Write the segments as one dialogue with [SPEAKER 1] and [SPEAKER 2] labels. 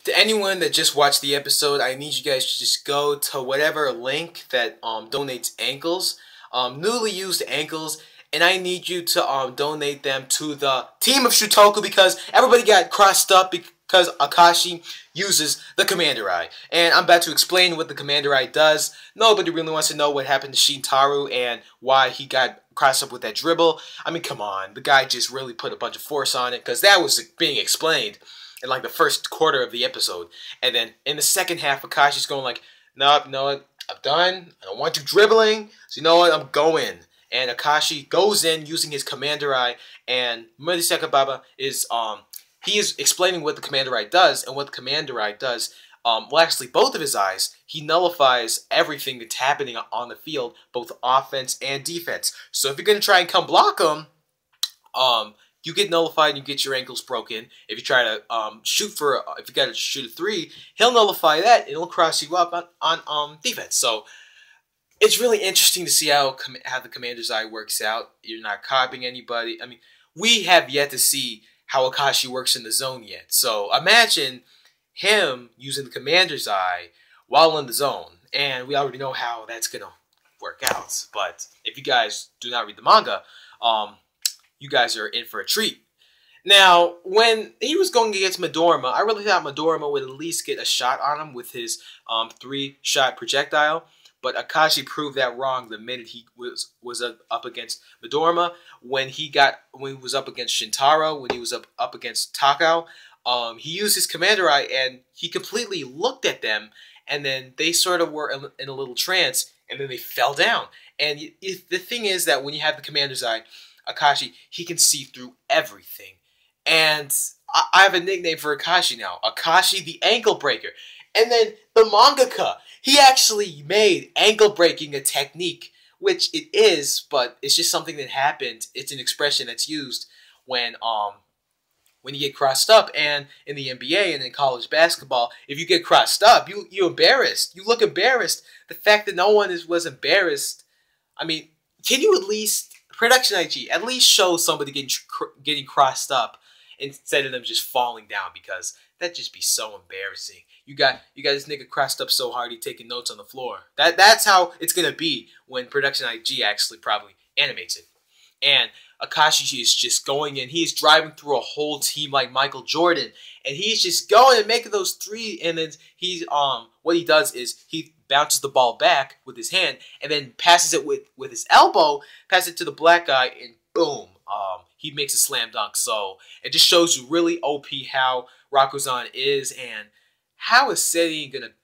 [SPEAKER 1] To anyone that just watched the episode, I need you guys to just go to whatever link that donates ankles, newly used ankles, and I need you to donate them to the team of Shutoku because everybody got crossed up because Akashi uses the Commander Eye. And I'm about to explain what the Commander Eye does. Nobody really wants to know what happened to Shintaro and why he got crossed up with that dribble. I mean, come on, the guy just really put a bunch of force on it because that was being explained in like the first quarter of the episode. And then in the second half, Akashi's going like, nope, you know what, I'm done. I don't want you dribbling. So you know what, I'm going. And Akashi goes in using his Commander Eye. And Murasaka Baba is, he is explaining what the Commander Eye does. And what the Commander Eye does, well actually both of his eyes, he nullifies everything that's happening on the field, both offense and defense. So if you're going to try and come block him, you get nullified and you get your ankles broken. If you try to if you got to shoot a three, he'll nullify that and it'll cross you up on defense. So it's really interesting to see how the Commander's Eye works out. You're not copying anybody. I mean, we have yet to see how Akashi works in the zone yet. So imagine him using the Commander's Eye while in the zone. And we already know how that's going to work out. But if you guys do not read the manga, you guys are in for a treat. Now, when he was going against Midorima, I really thought Midorima would at least get a shot on him with his 3-shot projectile. But Akashi proved that wrong the minute he was up against Midorima. When he was up against Shintaro, when he was up against Takao, he used his Commander Eye and he completely looked at them, and then they sort of were in a little trance, and then they fell down. And the thing is that when you have the Commander's Eye, Akashi, he can see through everything. And I have a nickname for Akashi now. Akashi the Ankle Breaker. And then the mangaka, he actually made ankle breaking a technique, which it is, but it's just something that happened. It's an expression that's used when you get crossed up. And in the NBA and in college basketball, if you get crossed up, you're embarrassed. You look embarrassed. The fact that no one was embarrassed, I mean, can you at least... Production IG, at least show somebody getting crossed up instead of them just falling down, because that'd just be so embarrassing. You got this nigga crossed up so hard he taking notes on the floor. That's how it's gonna be when Production IG actually probably animates it. And Akashi is just going in. He's driving through a whole team like Michael Jordan, and he's just going and making those three. And then he's what he does is he bounces the ball back with his hand and then passes it with his elbow, passes it to the black guy, and boom, he makes a slam dunk. So it just shows you really OP how Rakuzan is, and how is Seti gonna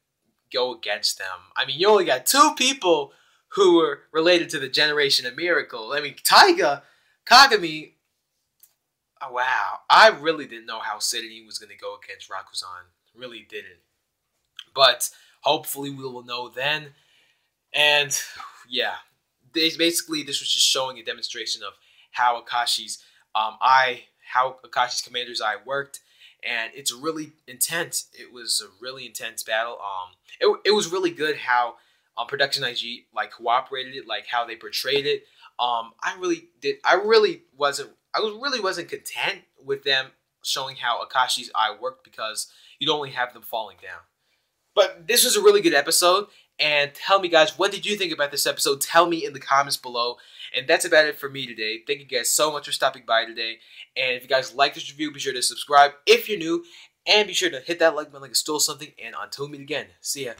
[SPEAKER 1] go against them. I mean, you only got 2 people who were related to the Generation of Miracle. I mean, Taiga, Kagami. Oh, wow, I really didn't know how Seti was gonna go against Rakuzan. Really didn't. But hopefully we will know then. And yeah, basically this was just showing a demonstration of how Akashi's Commander's Eye worked, and it's really intense. It was a really intense battle. It was really good how Production IG like cooperated it, like how they portrayed it. I really wasn't content with them showing how Akashi's eye worked, because you'd only have them falling down. But this was a really good episode, and tell me, guys, what did you think about this episode? Tell me in the comments below. And that's about it for me today. Thank you guys so much for stopping by today. And if you guys like this review, be sure to subscribe if you're new, and be sure to hit that like button like I stole something, and until we meet again, see ya.